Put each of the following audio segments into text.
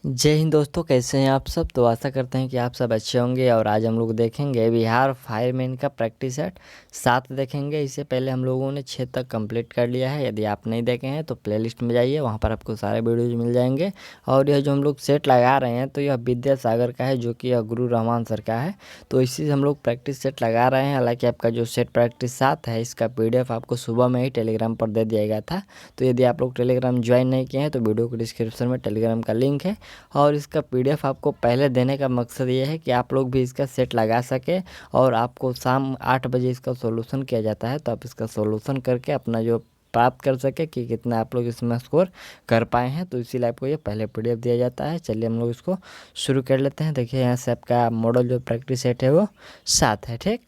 जय हिंद दोस्तों, कैसे हैं आप सब। तो आशा करते हैं कि आप सब अच्छे होंगे। और आज हम लोग देखेंगे बिहार फायरमैन का प्रैक्टिस सेट 7 देखेंगे। इससे पहले हम लोगों ने 6 तक कंप्लीट कर लिया है। यदि आप नहीं देखे हैं तो प्लेलिस्ट में जाइए, वहां पर आपको सारे वीडियोज मिल जाएंगे। और यह जो हम लोग सेट लगा रहे हैं तो यह विद्यासागर का है, जो कि यह गुरु रहमान सर का है। तो इसी से हम लोग प्रैक्टिस सेट लगा रहे हैं। हालांकि आपका जो सेट प्रैक्टिस 7 है, इसका PDF आपको सुबह में ही टेलीग्राम पर दे दिया गया था। तो यदि आप लोग टेलीग्राम ज्वाइन नहीं किए हैं तो वीडियो को डिस्क्रिप्शन में टेलीग्राम का लिंक है। और इसका PDF आपको पहले देने का मकसद ये है कि आप लोग भी इसका सेट लगा सके। और आपको शाम 8 बजे इसका सॉल्यूशन किया जाता है, तो आप इसका सॉल्यूशन करके अपना जो प्राप्त कर सके कि कितना आप लोग इसमें स्कोर कर पाए हैं। तो इसीलिए आपको ये पहले PDF दिया जाता है। चलिए हम लोग इसको शुरू कर लेते हैं। देखिए यहाँ से आपका मॉडल जो प्रैक्टिस सेट है वो 7 है। ठीक,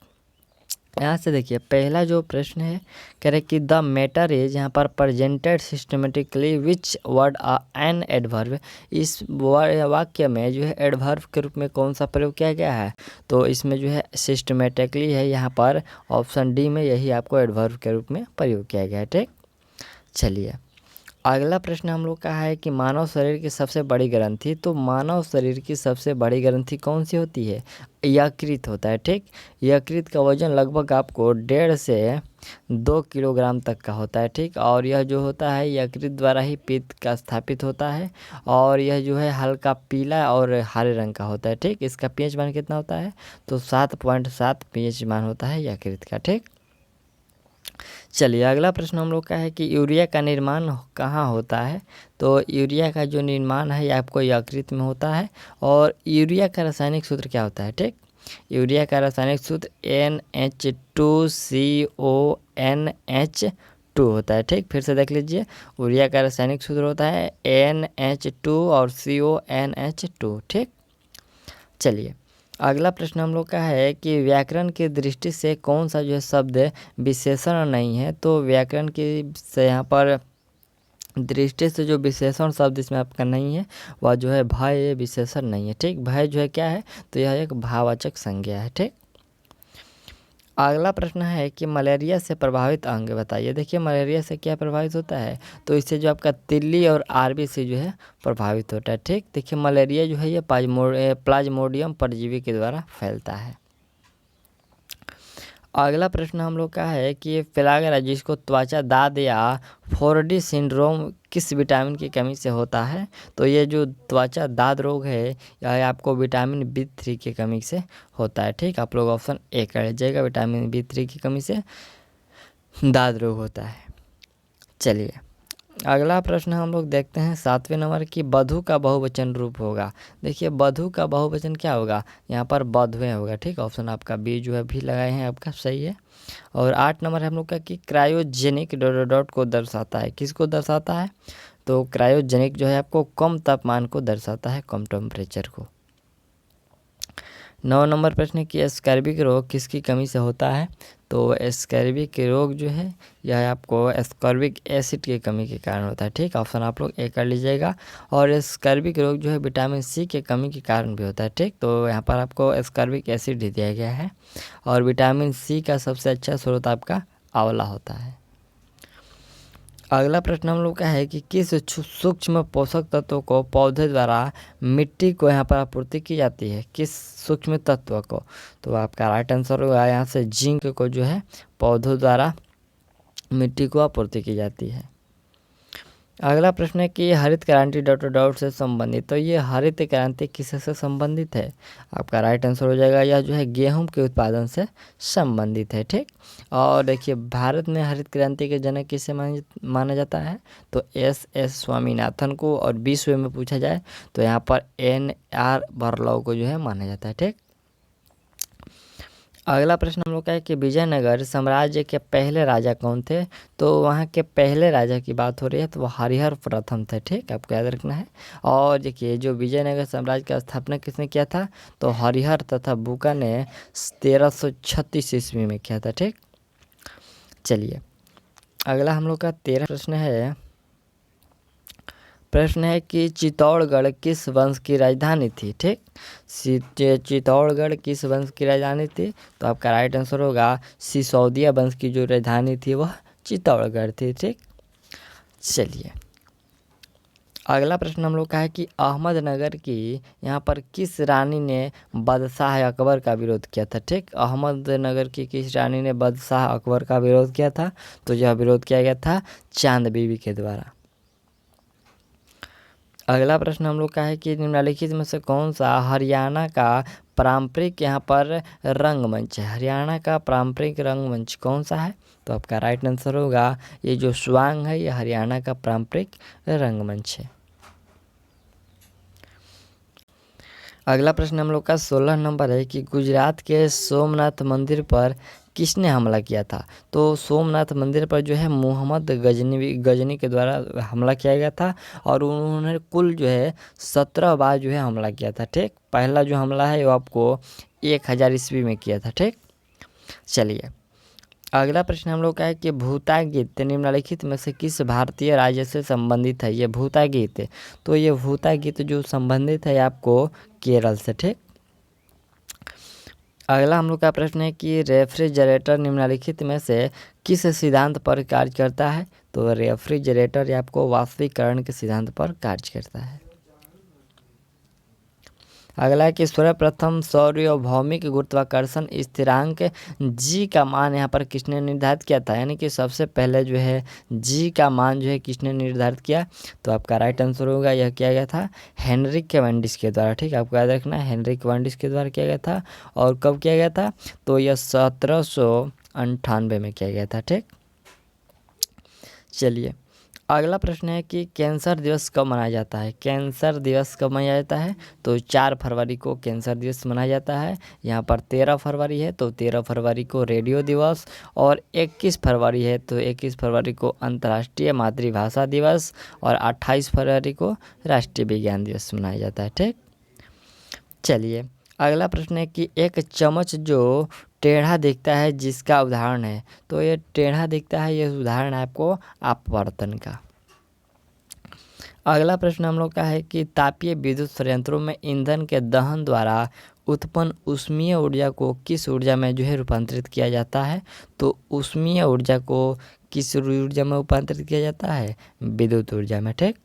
यहाँ से देखिए पहला जो प्रश्न है, कह रहे कि द मैटर इज यहाँ पर presented systematically which word an adverb. इस वाक्य में जो है एडवर्ब के रूप में कौन सा प्रयोग किया गया है। तो इसमें जो है सिस्टमेटिकली है, यहाँ पर ऑप्शन डी में यही आपको एडवर्ब के रूप में प्रयोग किया गया है। ठीक, चलिए अगला प्रश्न हम लोग का है कि मानव शरीर की सबसे बड़ी ग्रंथि। तो मानव शरीर की सबसे बड़ी ग्रंथि कौन सी होती है। यकृत होता है। ठीक, यकृत का वजन लगभग आपको 1.5 से 2 किलोग्राम तक का होता है। ठीक, और यह जो होता है यकृत द्वारा ही पित्त का स्थापित होता है। और यह जो है हल्का पीला और हरे रंग का होता है। ठीक, इसका pH मान कितना होता है, तो 7.7 pH मान होता है यकृत का। ठीक, चलिए अगला प्रश्न हम लोग का है कि यूरिया का निर्माण कहाँ होता है। तो यूरिया का जो निर्माण है ये आपको यकृत में होता है। और यूरिया का रासायनिक सूत्र क्या होता है। ठीक, यूरिया का रासायनिक सूत्र NH2CONH2 होता है। ठीक, फिर से देख लीजिए, यूरिया का रासायनिक सूत्र होता है NH2 और CONH2। ठीक, चलिए अगला प्रश्न हम लोग का है कि व्याकरण की दृष्टि से कौन सा जो है शब्द विशेषण नहीं है। तो व्याकरण की से यहाँ पर दृष्टि से जो विशेषण शब्द इसमें आपका नहीं है वह जो है भय, ये विशेषण नहीं है। ठीक, भय जो है क्या है, तो यह एक भाववाचक संज्ञा है। ठीक, अगला प्रश्न है कि मलेरिया से प्रभावित अंग बताइए। देखिए मलेरिया से क्या प्रभावित होता है, तो इससे जो आपका तिल्ली और RBC जो है प्रभावित होता है। ठीक, देखिए मलेरिया जो है ये प्लाज्मोडियम परजीवी के द्वारा फैलता है। अगला प्रश्न हम लोग का है कि पेलाग्रा जिसको त्वचा दाद या 4D सिंड्रोम किस विटामिन की कमी से होता है। तो ये जो त्वचा दाद रोग है यह आपको विटामिन B3 की कमी से होता है। ठीक, आप लोग ऑप्शन ए कर लीजिएगा, विटामिन B3 की कमी से दाद रोग होता है। चलिए अगला प्रश्न हम लोग देखते हैं 7वें नंबर की बधू का बहुवचन रूप होगा। देखिए बधू का बहुवचन क्या होगा, यहाँ पर बधुएं होगा। ठीक, ऑप्शन आपका बी जो है भी लगाए हैं आपका सही है। और 8 नंबर हम लोग का कि क्रायोजेनिक डॉट को दर्शाता है, किसको दर्शाता है। तो क्रायोजेनिक जो है आपको कम तापमान को दर्शाता है, कम टेम्परेचर को। 9 नंबर प्रश्न कि स्कर्विक रोग किसकी कमी से होता है। तो स्कर्विक रोग जो है यह आपको स्कर्विक एसिड की कमी के कारण होता है। ठीक, ऑप्शन आप लोग ए कर लीजिएगा। और स्कर्विक रोग जो है विटामिन C के कमी के कारण भी होता है। ठीक, तो यहाँ पर आपको स्कर्विक एसिड दे दिया गया है। और विटामिन C का सबसे अच्छा स्रोत आपका आंवला होता है। अगला प्रश्न हम लोग का है कि किस सूक्ष्म पोषक तत्व को पौधे द्वारा मिट्टी को यहाँ पर आपूर्ति की जाती है, किस सूक्ष्म तत्व को। तो आपका राइट आंसर होगा यहाँ से जिंक को जो है पौधों द्वारा मिट्टी को आपूर्ति की जाती है। अगला प्रश्न है कि हरित क्रांति डॉट से संबंधित। तो ये हरित क्रांति किससे संबंधित है, आपका राइट आंसर हो जाएगा यह जो है गेहूं के उत्पादन से संबंधित है। ठीक, और देखिए भारत में हरित क्रांति के जनक किसे माना जाता है। तो SS स्वामीनाथन को। और विश्व में पूछा जाए तो यहाँ पर NR बर्लॉव को जो है माना जाता है। ठीक, अगला प्रश्न हम लोग का है कि विजयनगर साम्राज्य के पहले राजा कौन थे। तो वहाँ के पहले राजा की बात हो रही है तो वो हरिहर प्रथम थे। ठीक, आपको याद रखना है। और देखिए जो विजयनगर साम्राज्य का स्थापना किसने किया था, तो हरिहर तथा बुका ने 1336 ईस्वी में किया था। ठीक, चलिए अगला हम लोग का 13 प्रश्न है कि चित्तौड़गढ़ किस वंश की राजधानी थी। ठीक, चित्तौड़गढ़ किस वंश की राजधानी थी। तो आपका राइट आंसर होगा सिसोदिया वंश की जो राजधानी थी वह चित्तौड़गढ़ थी। ठीक, चलिए अगला प्रश्न हम लोग का है कि अहमदनगर की यहाँ पर किस रानी ने बादशाह अकबर का विरोध किया था। ठीक, अहमदनगर की किस रानी ने बादशाह अकबर का विरोध किया था, तो यह विरोध किया गया था चांद बीबी के द्वारा। अगला प्रश्न हम लोग का है कि निम्नलिखित में से कौन सा हरियाणा का पारंपरिक यहाँ पर रंगमंच है। हरियाणा का पारंपरिक रंगमंच कौन सा है, तो आपका राइट आंसर होगा ये जो स्वांग है, ये हरियाणा का पारंपरिक रंगमंच है। अगला प्रश्न हम लोग का 16 नंबर है कि गुजरात के सोमनाथ मंदिर पर किसने हमला किया था। तो सोमनाथ मंदिर पर जो है मोहम्मद गजनी के द्वारा हमला किया गया था और उन्होंने कुल जो है 17 बार जो है हमला किया था। ठीक, पहला जो हमला है वो आपको 1000 ईस्वी में किया था। ठीक, चलिए अगला प्रश्न हम लोग का है कि भूता गीत निम्नलिखित में से किस भारतीय राज्य से संबंधित है। ये भूता गीत, तो ये भूता गीत जो संबंधित है आपको केरल से। ठीक, अगला हम लोग का प्रश्न है कि रेफ्रिजरेटर निम्नलिखित में से किस सिद्धांत पर कार्य करता है। तो रेफ्रिजरेटर आपको वाष्पीकरण के सिद्धांत पर कार्य करता है। अगला है कि सर्वप्रथम सार्वभौमिक गुरुत्वाकर्षण स्थिरांक जी का मान यहाँ पर किसने निर्धारित किया था। यानी कि सबसे पहले जो है जी का मान जो है किसने निर्धारित किया, तो आपका राइट आंसर होगा यह किया गया था हेनरिक कैवेंडिश के द्वारा। ठीक, आपको याद रखना है हेनरिक कैवेंडिश के द्वारा किया गया था। और कब किया गया था, तो यह 1798 में किया गया था। ठीक, चलिए अगला प्रश्न है कि कैंसर दिवस कब मनाया जाता है। कैंसर दिवस कब मनाया जाता है, तो 4 फरवरी को कैंसर दिवस मनाया जाता है। यहाँ पर 13 फरवरी है तो 13 फरवरी को रेडियो दिवस, और 21 फरवरी है तो 21 फरवरी को अंतर्राष्ट्रीय मातृभाषा दिवस, और 28 फरवरी को राष्ट्रीय विज्ञान दिवस मनाया जाता है। ठीक, चलिए अगला प्रश्न है कि एक चम्मच जो टेढ़ा दिखता है जिसका उदाहरण है। तो ये टेढ़ा दिखता है, ये उदाहरण है आपको अपवर्तन का। अगला प्रश्न हम लोग का है कि तापीय विद्युत संयंत्रों में ईंधन के दहन द्वारा उत्पन्न ऊष्मीय ऊर्जा को किस ऊर्जा में जो है रूपांतरित किया जाता है। तो ऊष्मीय ऊर्जा को किस ऊर्जा में रूपांतरित किया जाता है, विद्युत ऊर्जा में। ठीक,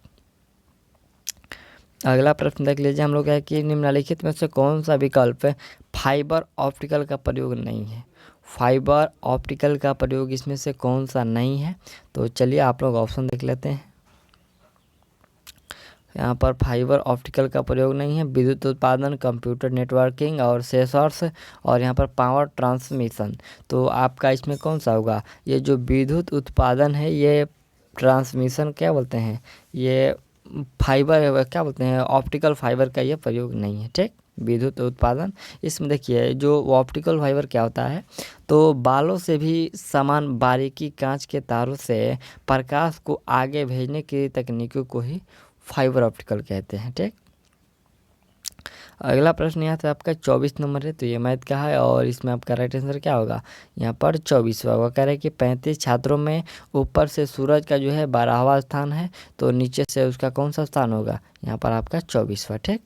अगला प्रश्न देख लीजिए हम लोग है कि निम्नलिखित में से कौन सा विकल्प फाइबर ऑप्टिकल का प्रयोग नहीं है। फाइबर ऑप्टिकल का प्रयोग इसमें से कौन सा नहीं है, तो चलिए आप लोग ऑप्शन देख लेते हैं। यहाँ पर फाइबर ऑप्टिकल का प्रयोग नहीं है, विद्युत उत्पादन, कंप्यूटर नेटवर्किंग और सेंसर्स, और यहाँ पर पावर ट्रांसमिशन। तो आपका इसमें कौन सा होगा, ये जो विद्युत उत्पादन है, ये ट्रांसमिशन क्या बोलते हैं, ये फाइबर क्या बोलते हैं, ऑप्टिकल फाइबर का ये प्रयोग नहीं है। ठीक, विद्युत उत्पादन इसमें देखिए जो ऑप्टिकल फाइबर क्या होता है, तो बालों से भी समान बारीकी कांच के तारों से प्रकाश को आगे भेजने की तकनीकों को ही फाइबर ऑप्टिकल कहते हैं। ठीक, अगला प्रश्न यहाँ से आपका 24 नंबर है, तो ये मैथ का है और इसमें आपका राइट आंसर क्या होगा, यहाँ पर 24वां होगा। कह रहे हैं कि 35 छात्रों में ऊपर से सूरज का जो है 12वां स्थान है, तो नीचे से उसका कौन सा स्थान होगा, यहाँ पर आपका 24वां। ठीक,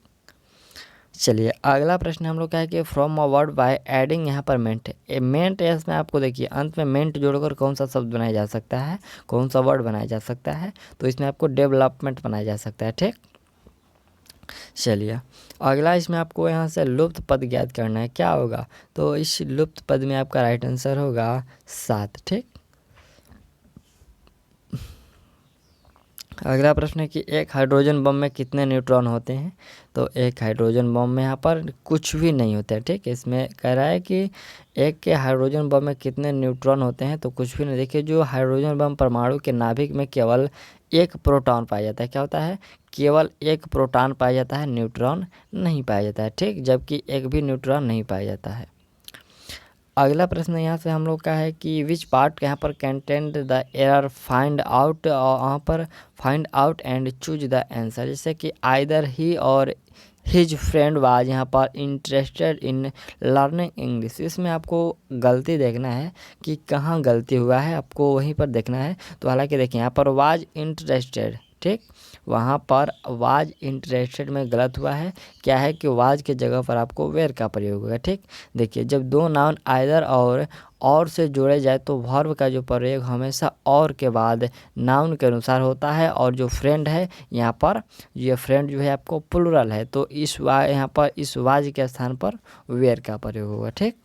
चलिए अगला प्रश्न हम लोग का है कि from a word by adding यहाँ पर मेंट है। मेंट इसमें आपको देखिए अंत में मेंट जोड़कर कौन सा शब्द बनाया जा सकता है, कौन सा वर्ड बनाया जा सकता है, तो इसमें आपको डेवलपमेंट बनाया जा सकता है। ठीक, चलिए अगला इसमें आपको यहाँ से लुप्त पद ज्ञात करना है, क्या होगा, तो इस लुप्त पद में आपका राइट आंसर होगा 7। ठीक, अगला प्रश्न है कि एक हाइड्रोजन बम में कितने न्यूट्रॉन होते हैं। तो एक हाइड्रोजन बम में यहाँ पर कुछ भी नहीं होता है। ठीक, इसमें कह रहा है कि एक के हाइड्रोजन बम में कितने न्यूट्रॉन होते हैं, तो कुछ भी नहीं। देखिए जो हाइड्रोजन बम परमाणु के नाभिक में केवल एक प्रोटॉन पाया जाता है, क्या होता है, केवल एक प्रोटॉन पाया जाता है, न्यूट्रॉन नहीं पाया जाता है। ठीक, जबकि एक भी न्यूट्रॉन नहीं पाया जाता है। अगला प्रश्न यहाँ से हम लोग का है कि विच पार्ट यहाँ पर content the error find out, यहाँ पर find out and choose the answer. जैसे कि आइदर ही और हिज फ्रेंड वाज यहाँ पर इंटरेस्टेड इन लर्निंग इंग्लिश। इसमें आपको गलती देखना है कि कहाँ गलती हुआ है, आपको वहीं पर देखना है। तो हालांकि देखिए यहाँ पर वाज इंटरेस्टेड, ठीक। वहाँ पर वाज इंटरेस्टेड में गलत हुआ है, क्या है कि वाज के जगह पर आपको वेयर का प्रयोग होगा, ठीक। देखिए जब दो नाउन आइदर और से जोड़े जाए तो वर्ब का जो प्रयोग हमेशा और के बाद नाउन के अनुसार होता है, और जो फ्रेंड है यहाँ पर ये फ्रेंड जो है आपको प्लुरल है, तो इस यहाँ पर इस वाज के स्थान पर वेयर का प्रयोग होगा, ठीक।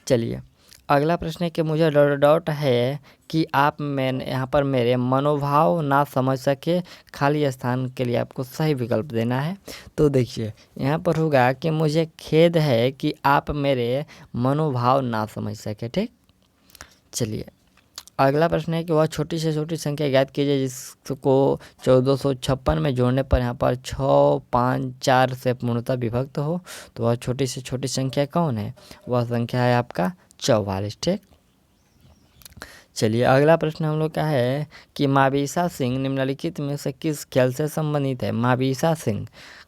चलिए अगला प्रश्न है कि मुझे डॉट है कि आप मैंने यहाँ पर मेरे मनोभाव ना समझ सके, खाली स्थान के लिए आपको सही विकल्प देना है। तो देखिए यहाँ पर होगा कि मुझे खेद है कि आप मेरे मनोभाव ना समझ सके, ठीक। चलिए अगला प्रश्न है कि वह छोटी से छोटी संख्या ज्ञात कीजिए जिसको 1456 में जोड़ने पर यहाँ पर 6, 5, 4 से पूर्णतः विभक्त हो। तो वह छोटी से छोटी संख्या कौन है? वह संख्या है आपका 44, ठीक। चलिए अगला प्रश्न हम लोग का है कि माविसा सिंह निम्नलिखित में से किस खेल से संबंधित है? माविसा सिंह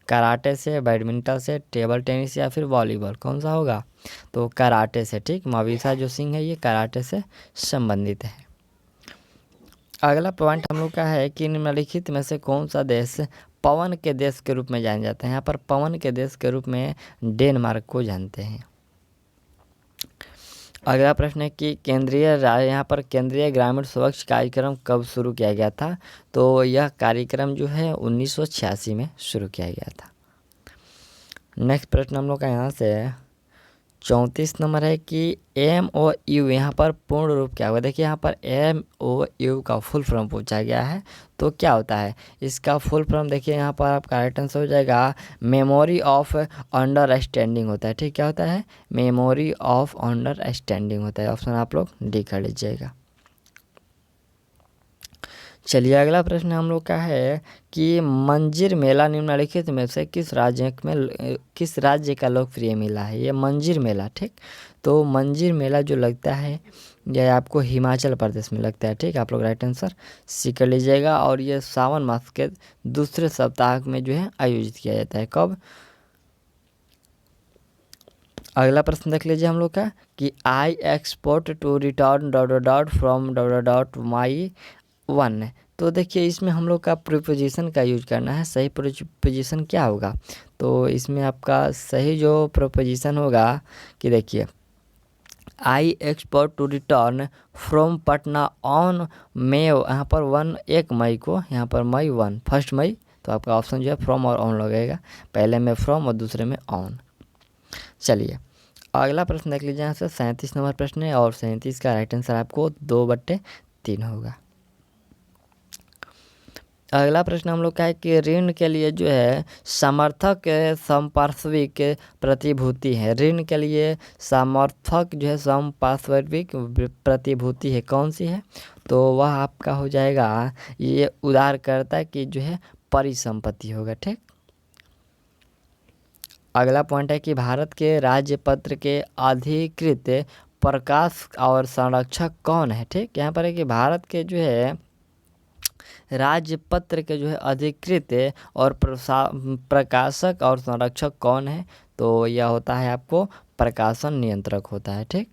कराटे से, बैडमिंटन से, टेबल टेनिस या फिर वॉलीबॉल, कौन सा होगा? तो कराटे से, ठीक। माविसा जो सिंह है ये कराटे से संबंधित है। अगला पॉइंट हम लोग का है कि निम्नलिखित में से कौन सा देश पवन के देश के रूप में जाने जाते हैं? यहाँ पर पवन के देश के रूप में डेनमार्क को जानते हैं। अगला प्रश्न है कि यहाँ पर केंद्रीय ग्रामीण स्वच्छ कार्यक्रम कब शुरू किया गया था? तो यह कार्यक्रम जो है 1986 में शुरू किया गया था। नेक्स्ट प्रश्न हम लोग का यहाँ से 34 नंबर है कि MOU यहाँ पर पूर्ण रूप क्या होगा? देखिए यहाँ पर MOU का फुल फॉर्म पूछा गया है, तो क्या होता है इसका फुल फॉर्म? देखिए यहाँ पर आपका राइट आंसर हो जाएगा मेमोरी ऑफ अंडरस्टैंडिंग होता है, ठीक। क्या होता है? मेमोरी ऑफ अंडरस्टैंडिंग होता है। ऑप्शन आप लोग डी कर लीजिएगा। चलिए अगला प्रश्न हम लोग का है कि मंजीर मेला निम्नलिखित में से किस राज्य का लोकप्रिय मेला है? ये मंजीर मेला, ठीक। तो मंजीर मेला जो लगता है यह आपको हिमाचल प्रदेश में लगता है, ठीक। आप लोग राइट आंसर सी कर लीजिएगा। और ये सावन मास के दूसरे सप्ताह में जो है आयोजित किया जाता है। कब? अगला प्रश्न देख लीजिए हम लोग का कि I export to return from my one. तो देखिए इसमें हम लोग का प्रीपोजिशन का यूज करना है। सही प्रीपोजिशन क्या होगा? तो इसमें आपका सही जो प्रीपोजिशन होगा कि देखिए I export to return from Patna on May, यहाँ पर 1 मई को, यहाँ पर मई 1 मई। तो आपका ऑप्शन जो है फ्रॉम और ऑन लगेगा, पहले में फ्रॉम और दूसरे में ऑन। चलिए अगला प्रश्न देख लीजिए यहाँ से 37 नंबर प्रश्न है, और 37 का राइट आंसर आपको 2/3 होगा। अगला प्रश्न हम लोग का है कि ऋण के लिए जो है समर्थक संपार्श्विक प्रतिभूति है। ऋण के लिए समर्थक जो है संपार्श्विक प्रतिभूति है, कौन सी है? तो वह आपका हो जाएगा, ये उधारकर्ता की जो है परिसंपत्ति होगा, ठीक। अगला पॉइंट है कि भारत के राज्यपत्र के अधिकृत प्रकाश और संरक्षक कौन है? ठीक। यहाँ पर है कि भारत के जो है राज्यपत्र के जो है अधिकृत और प्रकाशक और संरक्षक कौन है? तो यह होता है आपको प्रकाशन नियंत्रक होता है, ठीक।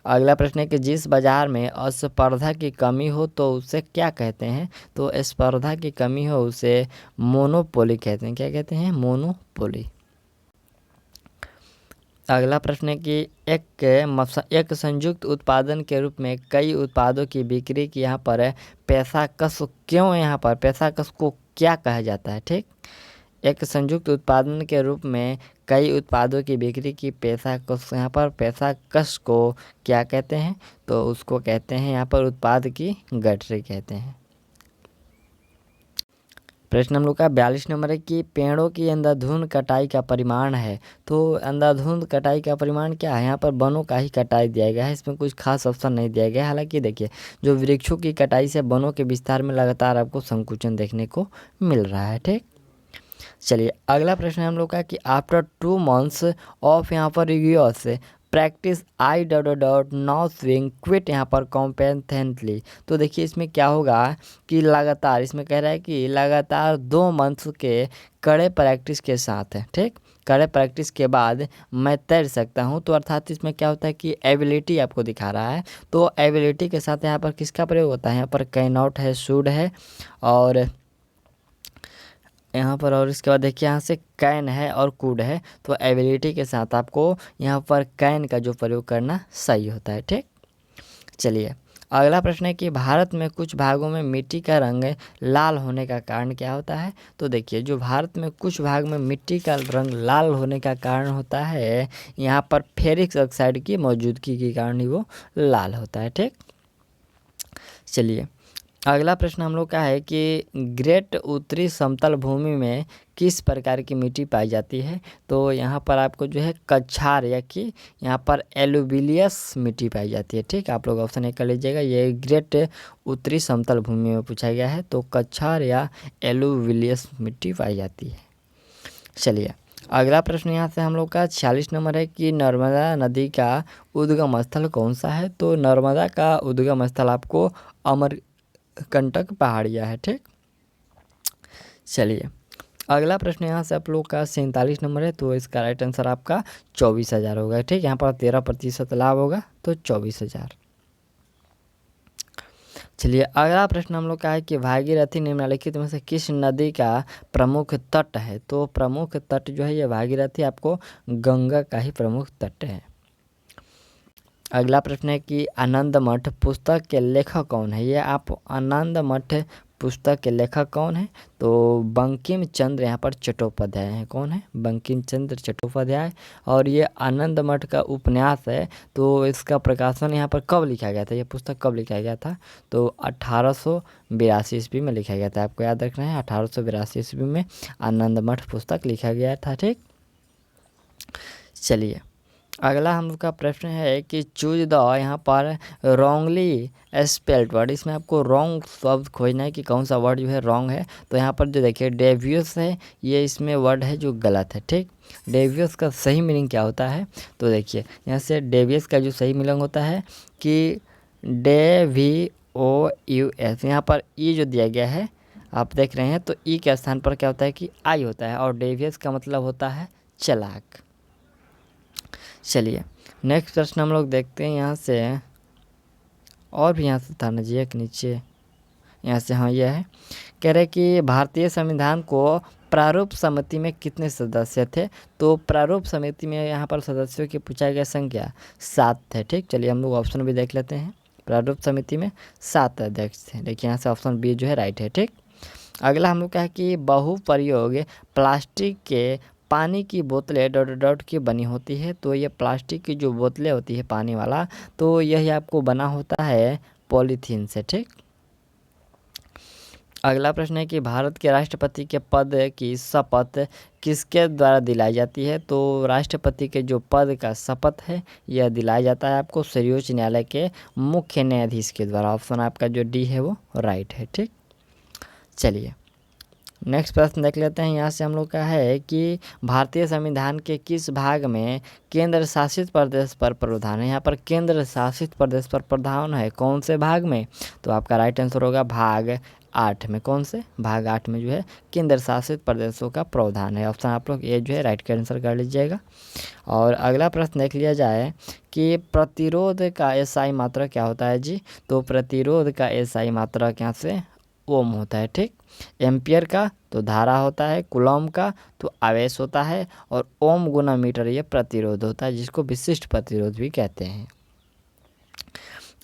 अगला प्रश्न है कि जिस बाजार में स्पर्धा की कमी हो तो उसे क्या कहते हैं? तो स्पर्धा की कमी हो उसे मोनोपोली कहते हैं। क्या कहते हैं? मोनोपोली। अगला प्रश्न है कि एक संयुक्त उत्पादन के रूप में कई उत्पादों की बिक्री की यहाँ पर पेशकश क्यों, यहाँ पर पेशकश को क्या कहा जाता है? ठीक। एक संयुक्त उत्पादन के रूप में कई उत्पादों की बिक्री की पेशकश, यहाँ पर पेशकश को क्या कहते हैं? तो उसको कहते हैं यहाँ पर उत्पाद की गठरी कहते हैं। प्रश्न हम लोग का 42 नंबर है कि पेड़ों की अंधाधुंध कटाई का परिमाण है। तो अंधाधुंध कटाई का परिमाण क्या है? यहाँ पर वनों का ही कटाई दिया गया है, इसमें कुछ खास ऑप्शन नहीं दिया गया है। हालांकि देखिए जो वृक्षों की कटाई से वनों के विस्तार में लगातार आपको संकुचन देखने को मिल रहा है, ठीक। चलिए अगला प्रश्न हम लोग का कि आफ्टर 2 months ऑफ यहाँ पर US practice I now swing quit यहाँ पर कॉम्पेथेंटली। तो देखिए इसमें क्या होगा कि लगातार, इसमें कह रहा है कि लगातार 2 मंथ्स के कड़े प्रैक्टिस के साथ है, ठीक। करे प्रैक्टिस के बाद मैं तैर सकता हूँ। तो अर्थात इसमें क्या होता है कि एबिलिटी आपको दिखा रहा है, तो एबिलिटी के साथ यहाँ पर किसका प्रयोग होता है, यहाँ पर कैन नॉट है, शुड है, और यहाँ पर, और इसके बाद देखिए यहाँ से कैन है और कुड है, तो एबिलिटी के साथ आपको यहाँ पर कैन का जो प्रयोग करना सही होता है। ठीक, चलिए अगला प्रश्न है कि भारत में कुछ भागों में मिट्टी का रंग लाल होने का कारण क्या होता है। तो देखिए जो भारत में कुछ भाग में मिट्टी का रंग लाल होने का कारण होता है, यहाँ पर फेरिक ऑक्साइड की मौजूदगी के कारण ही वो लाल होता है। ठीक, चलिए अगला प्रश्न हम लोग का है कि ग्रेट उत्तरी समतल भूमि में किस प्रकार की मिट्टी पाई जाती है। तो यहाँ पर आपको जो है कछार या कि यहाँ पर एलुविलियस मिट्टी पाई जाती है। ठीक, आप लोग ऑप्शन ए कर लीजिएगा, ये ग्रेट उत्तरी समतल भूमि में पूछा गया है, तो कछार या एलुविलियस मिट्टी पाई जाती है। चलिए अगला प्रश्न यहाँ से हम लोग का 46 नंबर है कि नर्मदा नदी का उद्गम स्थल कौन सा है। तो नर्मदा का उद्गम स्थल आपको अमरकंटक पहाड़िया है। ठीक, चलिए अगला प्रश्न यहाँ से आप लोग का 47 नंबर है, तो इसका राइट आंसर आपका 24,000 होगा। ठीक, यहाँ पर 13% लाभ होगा, तो 24,000। चलिए अगला प्रश्न हम लोग का है कि भागीरथी निम्नलिखित में से किस नदी का प्रमुख तट है। तो प्रमुख तट जो है ये भागीरथी आपको गंगा का ही प्रमुख तट है। अगला प्रश्न है कि आनंद मठ पुस्तक के लेखक कौन है। ये आप आनंद मठ पुस्तक के लेखक कौन है। तो बंकिम चंद्र यहाँ पर चट्टोपाध्याय हैं। कौन है, बंकिम चंद्र चट्टोपाध्याय। और ये आनंद मठ का उपन्यास है, तो इसका प्रकाशन यहाँ पर कब लिखा गया था, ये पुस्तक कब लिखा गया था। तो 1882 ईस्वी में लिखा गया था। आपको याद रखना है 1882 ईस्वी में आनंद मठ पुस्तक लिखा गया था। ठीक, चलिए अगला हम लोग का प्रश्न है कि चूज द यहाँ पर रॉन्गली स्पेल्ड वर्ड, इसमें आपको रॉन्ग शब्द खोजना है कि कौन सा वर्ड जो है रॉन्ग है। तो यहाँ पर जो देखिए डेवियस है, ये इसमें वर्ड है जो गलत है। ठीक, डेवियस का सही मीनिंग क्या होता है। तो देखिए यहाँ से डेवियस का जो सही मीनिंग होता है कि DVOUS, यहाँ पर ई जो दिया गया है आप देख रहे हैं, तो ई के स्थान पर क्या होता है कि आई होता है, और डेवियस का मतलब होता है चालाक। चलिए नेक्स्ट प्रश्न हम लोग देखते हैं यहाँ से, और भी यहाँ से था ना जी एक नीचे, यहाँ से हाँ यह है, कह रहे कि भारतीय संविधान को प्रारूप समिति में कितने सदस्य थे। तो प्रारूप समिति में यहाँ पर सदस्यों की पूछा गया संख्या 7 है। ठीक, चलिए हम लोग ऑप्शन भी देख लेते हैं। प्रारूप समिति में 7 अध्यक्ष थे। देखिए यहाँ से ऑप्शन बी जो है राइट है। ठीक, अगला हम लोग का है कि बहुप्रयोग प्लास्टिक के पानी की बोतलें डॉट डॉट की बनी होती है। तो ये प्लास्टिक की जो बोतलें होती है पानी वाला, तो यही आपको बना होता है पॉलीथीन से। ठीक, अगला प्रश्न है कि भारत के राष्ट्रपति के पद की शपथ किसके द्वारा दिलाई जाती है। तो राष्ट्रपति के जो पद का शपथ है यह दिलाया जाता है आपको सर्वोच्च न्यायालय के मुख्य न्यायाधीश के द्वारा। ऑप्शन आपका जो डी है वो राइट है। ठीक, चलिए नेक्स्ट प्रश्न देख लेते हैं। यहाँ से हम लोग का है कि भारतीय संविधान के किस भाग में केंद्र शासित प्रदेश पर प्रावधान है। यहाँ पर केंद्र शासित प्रदेश पर प्रावधान है, कौन से भाग में। तो आपका राइट आंसर होगा भाग 8 में। कौन से भाग 8 में जो है केंद्र शासित प्रदेशों का प्रावधान है। ऑप्शन आप लोग ये जो है राइट का आंसर कर लीजिएगा। और अगला प्रश्न देख लिया जाए कि प्रतिरोध का एसआई मात्रक क्या होता है जी। तो प्रतिरोध का एसआई मात्रक यहाँ से ओम होता है। ठीक, एम्पियर का तो धारा होता है, कूलम का तो आवेश होता है, और ओम गुना मीटर ये प्रतिरोध होता है, जिसको विशिष्ट प्रतिरोध भी कहते हैं।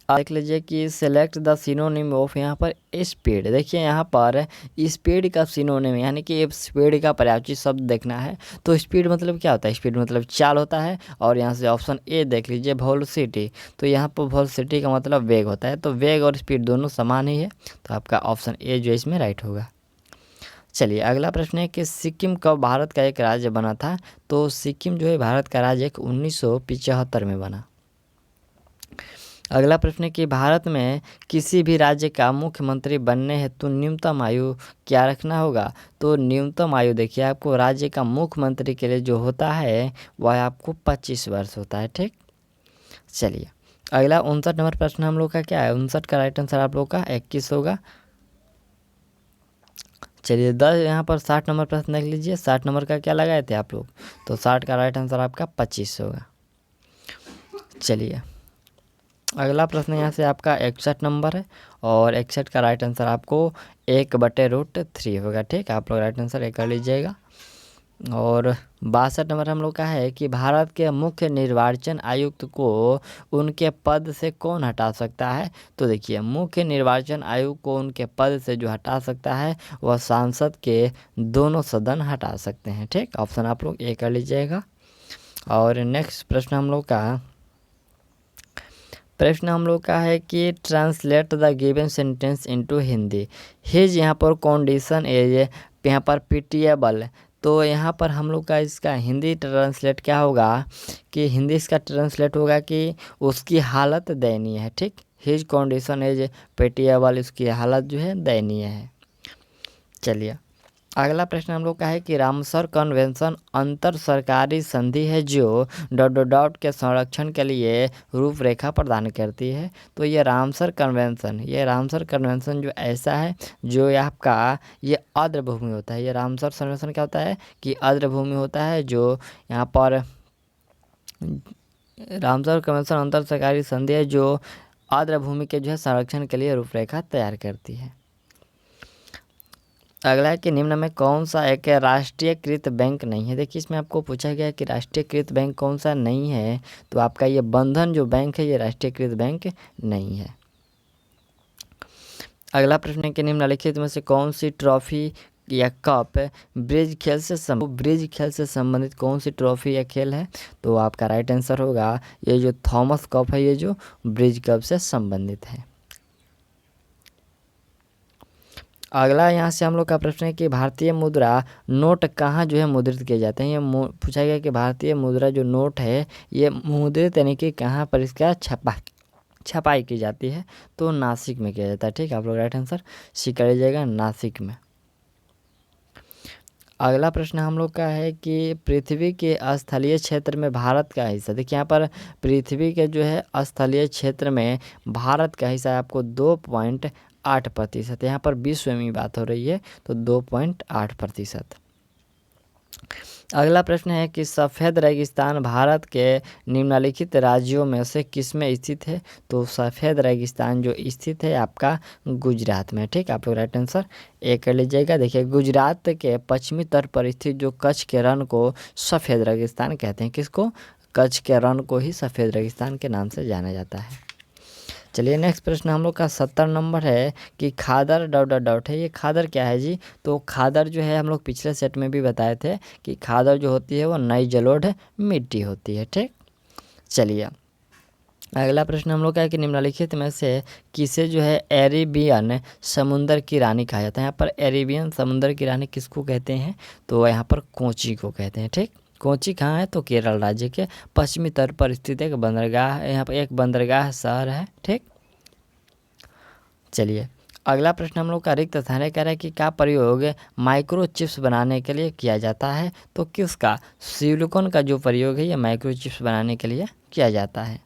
देख लीजिए कि सेलेक्ट द सिनोनिम ऑफ यहाँ पर स्पीड। देखिए यहाँ पर स्पीड का सिनोनिम यानी कि स्पीड का पर्यायवाची शब्द देखना है। तो स्पीड मतलब क्या होता है, स्पीड मतलब चाल होता है। और यहाँ से ऑप्शन ए देख लीजिए वेलोसिटी, तो यहाँ पर वेलोसिटी का मतलब वेग होता है। तो वेग और स्पीड दोनों समान ही है, तो आपका ऑप्शन ए जो इसमें राइट होगा। चलिए अगला प्रश्न है कि सिक्किम कब भारत का एक राज्य बना था। तो सिक्किम जो है भारत का राज्य 1975 में बना। अगला प्रश्न है कि भारत में किसी भी राज्य का मुख्यमंत्री बनने हेतु न्यूनतम आयु क्या रखना होगा। तो न्यूनतम आयु देखिए आपको राज्य का मुख्यमंत्री के लिए जो होता है वह आपको 25 वर्ष होता है। ठीक, चलिए अगला 59 नंबर प्रश्न हम लोग का क्या है, 59 का राइट आंसर आप लोग का 21 होगा। चलिए 10 यहाँ पर 60 नंबर प्रश्न देख लीजिए। 60 नंबर का क्या लगाए थे आप लोग। तो 60 का राइट आंसर आपका 25 होगा। चलिए अगला प्रश्न यहाँ से आपका 61 नंबर है और 61 का राइट आंसर आपको 1/√3 होगा। ठीक, आप लोग राइट आंसर कर लीजिएगा। और 62 नंबर हम लोग का है कि भारत के मुख्य निर्वाचन आयुक्त को उनके पद से कौन हटा सकता है। तो देखिए मुख्य निर्वाचन आयुक्त को उनके पद से जो हटा सकता है वह सांसद के दोनों सदन हटा सकते हैं। ठीक, ऑप्शन आप लोग कर लीजिएगा। और नेक्स्ट प्रश्न हम लोग का है कि translate the given sentence into Hindi. His यहाँ पर कंडीशन इज यहाँ पर पिटिएबल। तो यहाँ पर हम लोग का इसका हिंदी ट्रांसलेट क्या होगा कि हिंदी इसका ट्रांसलेट होगा कि उसकी हालत दयनीय है। ठीक, हिज कंडीशन इज पिटिएबल, उसकी हालत जो है दयनीय है। चलिए अगला प्रश्न हम लोग का है कि रामसर कन्वेंशन अंतर सरकारी संधि है जो ... के संरक्षण के लिए रूपरेखा प्रदान करती है। तो ये रामसर कन्वेंशन जो ऐसा है जो आपका ये आर्द्र भूमि होता है। ये रामसर कन्वेंशन क्या होता है कि आर्द्र भूमि होता है, जो यहाँ पर रामसर कन्वेंशन अंतर सरकारी संधि है जो आर्द्र भूमि के जो है संरक्षण के लिए रूपरेखा तैयार करती है। अगला है कि निम्न में कौन सा एक राष्ट्रीयकृत बैंक नहीं है। देखिए इसमें आपको पूछा गया है कि राष्ट्रीयकृत बैंक कौन सा नहीं है, तो आपका ये बंधन जो बैंक है ये राष्ट्रीयकृत बैंक नहीं है। अगला प्रश्न है कि निम्नलिखित में से कौन सी ट्रॉफी या कप ब्रिज खेल से संबंधित कौन सी ट्रॉफी या खेल है। तो आपका राइट आंसर होगा ये जो थॉमस कप है, ये जो ब्रिज कप से संबंधित है। अगला यहाँ से हम लोग का प्रश्न है कि भारतीय मुद्रा नोट कहाँ जो है मुद्रित किए जाते हैं। ये पूछा गया कि भारतीय मुद्रा जो नोट है ये मुद्रित यानी कि कहाँ पर इसका छपाई की जाती है। तो नासिक में किया जाता है। ठीक, आप लोग राइट आंसर सी कर लीजिएगा, नासिक में। अगला प्रश्न हम लोग का है कि पृथ्वी के स्थलीय क्षेत्र में भारत का हिस्सा। देखिए यहाँ पर पृथ्वी के जो है स्थलीय क्षेत्र में भारत का हिस्सा आपको 2.8%। यहाँ पर विश्व में बात हो रही है तो 2.8%। अगला प्रश्न है कि सफ़ेद रेगिस्तान भारत के निम्नलिखित राज्यों में से किस में स्थित है। तो सफ़ेद रेगिस्तान जो स्थित है आपका गुजरात में। ठीक, आप लोग राइट आंसर कर लीजिएगा। देखिए गुजरात के पश्चिमी तट पर स्थित जो कच्छ के रण को सफ़ेद रेगिस्तान कहते हैं। किसको? कच्छ के रण को ही सफ़ेद रेगिस्तान के नाम से जाना जाता है। चलिए नेक्स्ट प्रश्न हम लोग का 70 नंबर है कि खादर ... है। ये खादर क्या है जी? तो खादर जो है हम लोग पिछले सेट में भी बताए थे कि खादर जो होती है वो नई जलोढ़ मिट्टी होती है। ठीक, चलिए अगला प्रश्न हम लोग का है कि निम्नलिखित में से किसे जो है एरेबियन समुंदर की रानी कहा जाता है। यहाँ पर एरेबियन समुंदर की रानी किसको कहते हैं? तो यहाँ पर कोची को कहते हैं। ठीक, कोची कहाँ है? तो केरल राज्य के पश्चिमी तट पर स्थित एक बंदरगाह है। यहाँ पर एक बंदरगाह शहर है। ठीक, चलिए अगला प्रश्न हम लोग का रिक्त स्थान है, कह रहा है कि क्या प्रयोग माइक्रोचिप्स बनाने के लिए किया जाता है। तो किसका? सिलिकॉन का जो प्रयोग है ये माइक्रोचिप्स बनाने के लिए किया जाता है।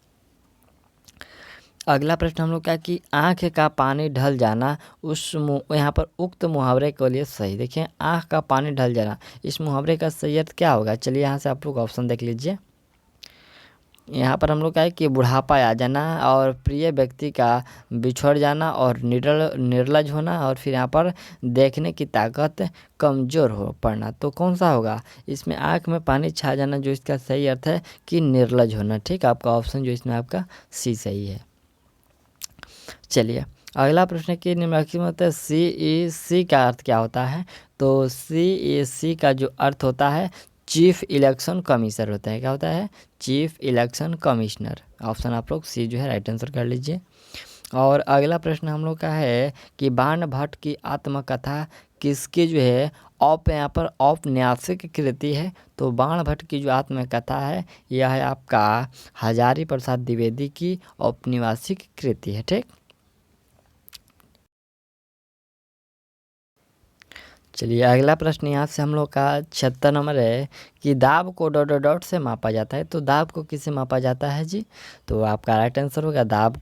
अगला प्रश्न हम लोग का कि आँख का पानी ढल जाना यहाँ पर उक्त मुहावरे के लिए सही। देखिए आँख का पानी ढल जाना, इस मुहावरे का सही अर्थ क्या होगा? चलिए यहाँ से आप लोग ऑप्शन देख लीजिए। यहाँ पर हम लोग का है कि बुढ़ापा आ जाना और प्रिय व्यक्ति का बिछड़ जाना और निर्लज होना और फिर यहाँ पर देखने की ताकत कमज़ोर हो पड़ना। तो कौन सा होगा? इसमें आँख में पानी छा जाना जो इसका सही अर्थ है कि निर्लज होना। ठीक, आपका ऑप्शन जो इसमें आपका सी सही है। चलिए अगला प्रश्न की निम्नलिखित में CEC का अर्थ क्या होता है। तो CEC का जो अर्थ होता है चीफ इलेक्शन कमिश्नर होता है। क्या होता है? Chief election commissioner. ऑप्शन आप लोग सी जो है राइट आंसर कर लीजिए। और अगला प्रश्न हम लोग का है कि बाण भट्ट की आत्मकथा किसकी जो है यहाँ पर औपन्यासिक कृति है। तो बाण भट्ट की जो आत्मकथा है यह है आपका हजारी प्रसाद द्विवेदी की औपन्यासिक कृति है। ठीक, चलिए अगला प्रश्न यहाँ से हम लोग का 76 नंबर है कि दाब को ... से मापा जाता है। तो दाब को किससे मापा जाता है जी? तो आपका राइट आंसर होगा दाब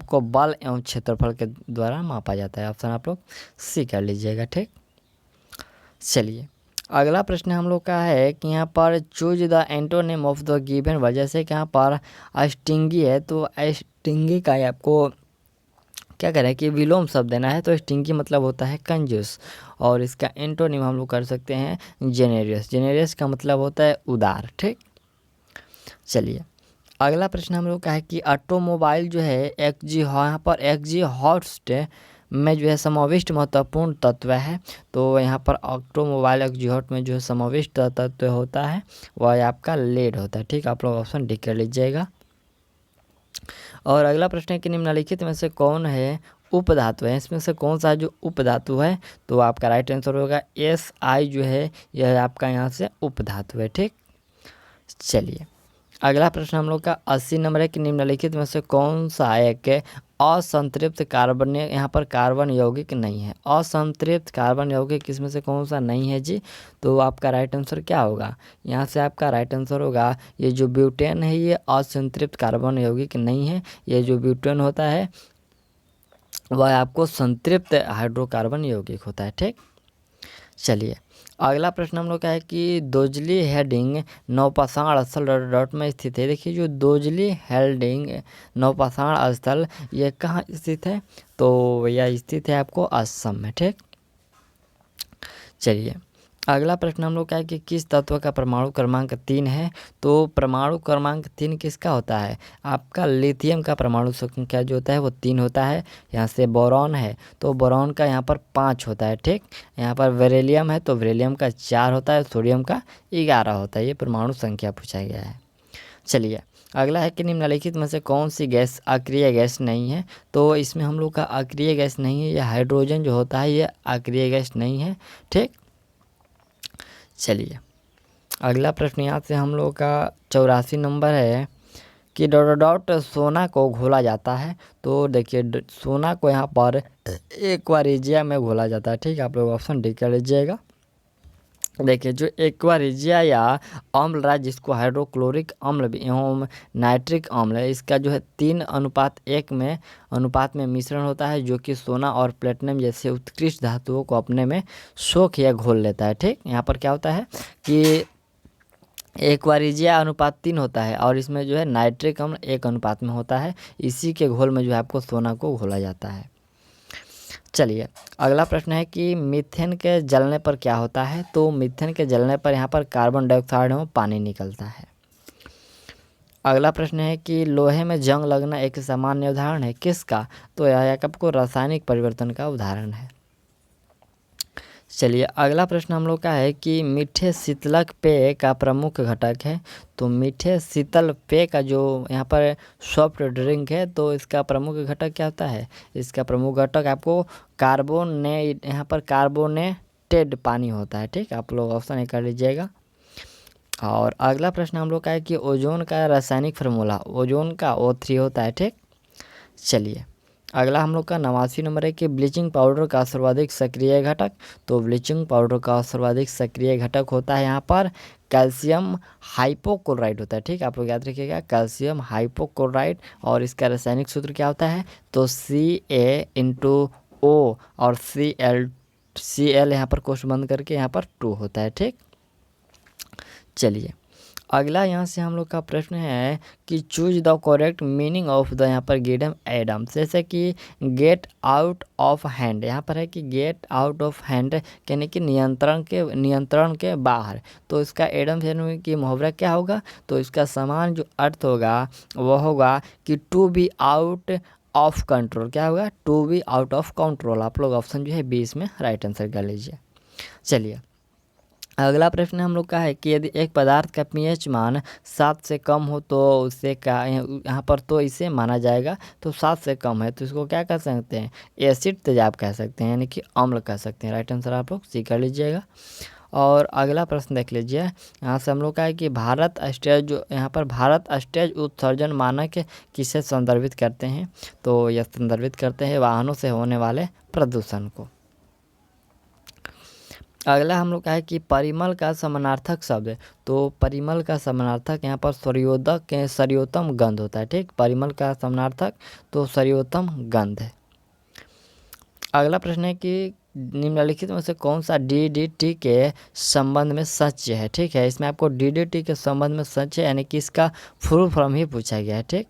को बल एवं क्षेत्रफल के द्वारा मापा जाता है। ऑप्शन आप लोग सी कर लीजिएगा। ठीक, चलिए अगला प्रश्न हम लोग का है कि यहाँ पर choose the antonym of the given word. जैसे कि यहाँ पर स्टिंगी है तो स्टिंगी का ही आपको क्या करें कि विलोम शब्द देना है। तो स्टिंगी मतलब होता है कंजूस, और इसका एंटोनिम हम लोग कर सकते हैं जेनेरियस। जेनेरियस का मतलब होता है उदार। ठीक, चलिए अगला प्रश्न हम लोग का है कि ऑटोमोबाइल जो है यहाँ पर एग्जीहॉस्ट में जो है समाविष्ट महत्वपूर्ण तत्व है। तो यहाँ पर ऑटोमोबाइल एग्जीहॉस्ट में जो है समाविष्ट तत्व होता है वह आपका लेड होता है। ठीक, आप लोग ऑप्शन डी कर लीजिएगा। और अगला प्रश्न है कि निम्नलिखित में से कौन है उपधातु है। इसमें से कौन सा जो उपधातु है, तो आपका राइट आंसर होगा SI जो है यह आपका यहाँ से उपधातु है। ठीक, चलिए अगला प्रश्न हम लोग का 80 नंबर है कि निम्नलिखित में से कौन सा एक असंतृप्त कार्बन, यहाँ पर कार्बन यौगिक नहीं है। असंतृप्त कार्बन यौगिक इसमें से कौन सा नहीं है जी, तो आपका राइट आंसर क्या होगा, यहाँ से आपका राइट आंसर होगा ये जो ब्यूटेन है ये असंतृप्त कार्बन यौगिक नहीं है। ये जो ब्यूटेन होता है वह आपको संतृप्त हाइड्रोकार्बन यौगिक होता है। ठीक, चलिए अगला प्रश्न हम लोग का है कि दोजली हेडिंग नौपाषाण स्थल डॉट में स्थित है। देखिए जो दोजली हेडिंग नौपाषाण स्थल ये कहाँ स्थित है, तो यह स्थित है आपको असम में। ठीक, चलिए अगला प्रश्न हम लोग का है कि किस तत्व का परमाणु क्रमांक 3 है। तो परमाणु क्रमांक 3 किसका होता है, आपका लिथियम का परमाणु संख्या जो होता है वो 3 होता है। यहाँ से बोरॉन है तो बोरॉन का यहाँ पर 5 होता है। ठीक, यहाँ पर बेरिलियम है तो बेरिलियम का 4 होता है, सोडियम का 11 होता है। ये परमाणु संख्या पूछा गया है। चलिए अगला है कि निम्नलिखित में से कौन सी गैस अक्रिय गैस नहीं है। तो इसमें हम लोग का अक्रिय गैस नहीं है, यह हाइड्रोजन जो होता है ये अक्रिय गैस नहीं है। ठीक, चलिए अगला प्रश्न यहाँ से हम लोग का 84 नंबर है कि डॉट सोना को घोला जाता है। तो देखिए सोना को यहाँ पर एक्वारिजिया में घोला जाता है। ठीक, आप लोग ऑप्शन डी कर लीजिएगा। देखिए जो एक्वारिजिया या अम्ल रहा जिसको हाइड्रोक्लोरिक अम्ल भी एवं नाइट्रिक अम्ल है, इसका जो है 3:1 में अनुपात में मिश्रण होता है जो कि सोना और प्लेटिनम जैसे उत्कृष्ट धातुओं को अपने में सोख या घोल लेता है। ठीक, यहाँ पर क्या होता है कि एक्वारिजिया अनुपात 3 होता है और इसमें जो है नाइट्रिक अम्ल 1 अनुपात में होता है। इसी के घोल में जो है आपको सोना को घोला जाता है। चलिए अगला प्रश्न है कि मीथेन के जलने पर क्या होता है। तो मीथेन के जलने पर यहाँ पर कार्बन डाइऑक्साइड एवं पानी निकलता है। अगला प्रश्न है कि लोहे में जंग लगना एक सामान्य उदाहरण है किसका, तो यह आपको रासायनिक परिवर्तन का उदाहरण है। चलिए अगला प्रश्न हम लोग का है कि मीठे शीतलक पेय का प्रमुख घटक है। तो मीठे शीतल पेय का जो यहाँ पर सॉफ्ट ड्रिंक है तो इसका प्रमुख घटक क्या होता है, इसका प्रमुख घटक आपको यहाँ पर कार्बोनेटेड पानी होता है। ठीक, आप लोग ऑप्शन ए कर लीजिएगा। और अगला प्रश्न हम लोग का है कि ओजोन का रासायनिक फार्मूला, ओजोन का O3 होता है। ठीक, चलिए अगला हम लोग का 89 नंबर है कि ब्लीचिंग पाउडर का सर्वाधिक सक्रिय घटक। तो ब्लीचिंग पाउडर का सर्वाधिक सक्रिय घटक होता है यहाँ पर कैल्शियम हाइपोक्लोराइड होता है। ठीक, आप लोग याद रखिएगा कैल्शियम हाइपोक्लोराइड। और इसका रासायनिक सूत्र क्या होता है, तो Ca*O और Cl यहाँ पर कोष्ठ बंद करके यहाँ पर 2 होता है। ठीक, चलिए अगला यहाँ से हम लोग का प्रश्न है कि choose the correct meaning of the यहाँ पर गिवन एडम्स। जैसे कि गेट आउट ऑफ हैंड, यहाँ पर है कि गेट आउट ऑफ हैंड यानी कि नियंत्रण के बाहर। तो इसका एडम्स यानी कि मुहावरा क्या होगा, तो इसका समान जो अर्थ होगा वह होगा कि to be out of control. क्या होगा, to be out of control. आप लोग ऑप्शन जो है 20 में राइट आंसर कर लीजिए। चलिए अगला प्रश्न हम लोग का है कि यदि एक पदार्थ का pH मान 7 से कम हो तो उसे क्या यहाँ पर तो इसे माना जाएगा, तो 7 से कम है तो इसको क्या कह सकते हैं, एसिड तेजाब कह सकते हैं यानी कि अम्ल कह सकते हैं। राइट आंसर आप लोग सी कर लीजिएगा। और अगला प्रश्न देख लीजिए, यहाँ से हम लोग का है कि भारत स्टेज उत्सर्जन मानक किसे संदर्भित करते हैं। तो यह संदर्भित करते हैं वाहनों से होने वाले प्रदूषण को। अगला हम लोग का है कि परिमल का समानार्थक शब्द है। तो परिमल का समानार्थक यहाँ पर सर्वोत्तम गंध होता है। ठीक, परिमल का समानार्थक तो सर्वोत्तम गंध है। अगला प्रश्न है कि निम्नलिखित में से कौन सा DDT के संबंध में सच है। ठीक है, इसमें आपको DDT के संबंध में सच है यानी कि इसका फुल फॉर्म ही पूछा गया है। ठीक,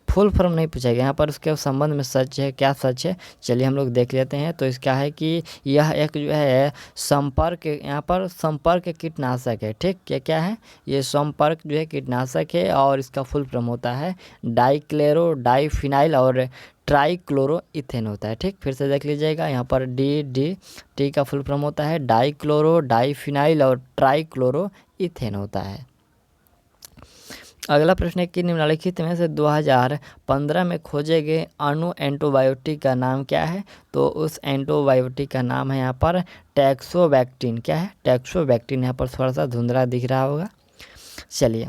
फुल फॉर्म नहीं पूछा गया, यहाँ पर उसके संबंध में सच है। क्या सच है, चलिए हम लोग देख लेते हैं। तो इसका है कि यह एक जो है संपर्क, यहाँ पर संपर्क कीटनाशक है। ठीक, क्या क्या है, ये संपर्क जो है कीटनाशक है और इसका फुल फॉर्म होता है डाइक्लोरो डाइफिनाइल और ट्राइक्लोरो इथेन होता है। ठीक, फिर से देख लीजिएगा, यहाँ पर DDT का फुल फॉर्म होता है डाइक्लोरो डाइफिनाइल और ट्राइक्लोरो इथेन होता है। अगला प्रश्न है कि निम्नलिखित में से 2015 में खोजे गए अणु एंटीबायोटिक का नाम क्या है। तो उस एंटीबायोटिक का नाम है यहाँ पर टैक्सोवैक्टीन। क्या है, टैक्सोवैक्टीन। यहाँ पर थोड़ा सा धुंधला दिख रहा होगा। चलिए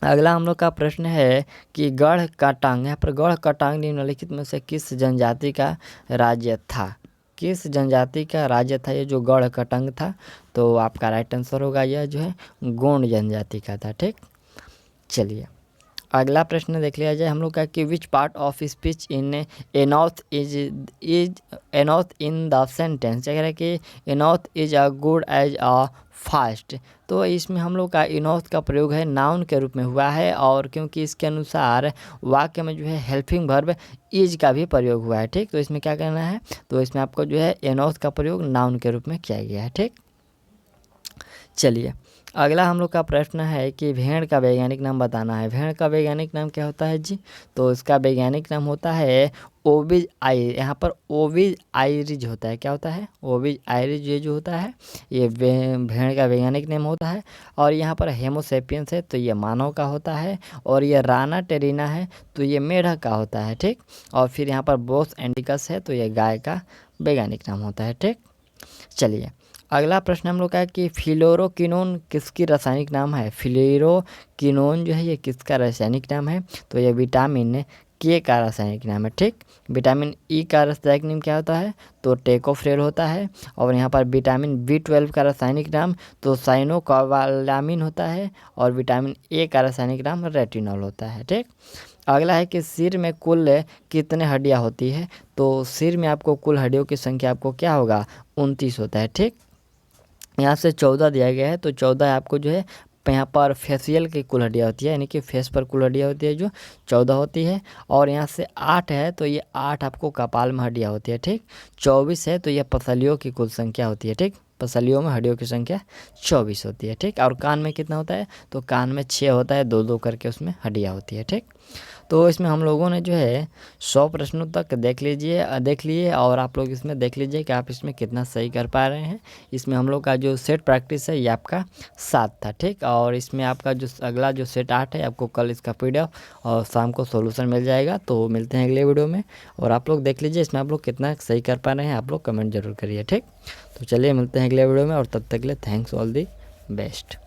अगला हम लोग का प्रश्न है कि गढ़ का टांग, यहाँ पर गढ़ का टांग निम्नलिखित में से किस जनजाति का राज्य था। किस जनजाति का राज्य था ये जो गढ़ का टांग था। तो आपका राइट आंसर होगा यह जो है गोंड जनजाति का था। ठीक, चलिए अगला प्रश्न देख लिया जाए हम लोग का कि which part of speech in enough is enough in the sentence. कह रहा है कि enough is a good as a feast. तो इसमें हम लोग का इनॉथ का प्रयोग है नाउन के रूप में हुआ है और क्योंकि इसके अनुसार वाक्य में जो है हेल्पिंग वर्ब इज का भी प्रयोग हुआ है। ठीक, तो इसमें क्या करना है, तो इसमें आपको जो है एनॉथ का प्रयोग नाउन के रूप में किया गया है। ठीक, चलिए अगला हम लोग का प्रश्न है कि भेड़ का वैज्ञानिक नाम बताना है। भेड़ का वैज्ञानिक नाम क्या होता है जी, तो इसका वैज्ञानिक नाम होता है ओविज आई। यहाँ पर ओविज आइरिज होता है। क्या होता है, ओविज आइरिज ये जो होता है ये भेड़ का वैज्ञानिक नाम होता है। और यहाँ पर हेमोसेपियंस है तो ये मानव का होता है और ये राना टेरिना है तो ये मेढक का होता है। ठीक, और फिर यहाँ पर बोस एंडिकस है तो ये गाय का वैज्ञानिक नाम होता है। ठीक, चलिए अगला प्रश्न हम लोग का है कि फ्लोरोक्विनोन किसकी रासायनिक नाम है। फ्लोरोक्विनोन जो है ये किसका रासायनिक नाम है, तो ये विटामिन के का रासायनिक नाम है। ठीक, विटामिन ई का रासायनिक नाम क्या होता है, तो टेकोफ्रेल होता है। और यहाँ पर विटामिन B12 का रासायनिक नाम तो साइनोकोबालामिन होता है और विटामिन ए का रासायनिक नाम रेटिनॉल होता है। ठीक, अगला है कि सिर में कुल कितने हड्डियाँ होती है। तो सिर में आपको कुल हड्डियों की संख्या आपको क्या होगा 29 होता है। ठीक, यहाँ से 14 दिया गया है तो 14 आपको जो है यहाँ पर फेशियल की कुल हड्डियाँ होती है यानी कि फेस पर कुल हड्डियाँ होती है जो 14 होती है। और यहाँ से 8 है तो ये 8 आपको कपाल में हड्डियाँ होती है। ठीक, 24 है तो ये पसलियों की कुल संख्या होती है। ठीक, पसलियों में हड्डियों की संख्या 24 होती है। ठीक, और कान में कितना होता है, तो कान में 6 होता है, 2 2 करके उसमें हड्डियाँ होती है। ठीक, तो इसमें हम लोगों ने जो है 100 प्रश्नों तक देख लिए और आप लोग इसमें देख लीजिए कि आप इसमें कितना सही कर पा रहे हैं। इसमें हम लोग का जो सेट प्रैक्टिस है ये आपका 7 था। ठीक, और इसमें आपका जो अगला जो सेट 8 है आपको कल इसका PDF और शाम को सॉल्यूशन मिल जाएगा। तो मिलते हैं अगले वीडियो में और आप लोग देख लीजिए इसमें आप लोग कितना सही कर पा रहे हैं, आप लोग कमेंट जरूर करिए। ठीक, तो चलिए मिलते हैं अगले वीडियो में और तब तक के लिए थैंक्स ऑल दी बेस्ट।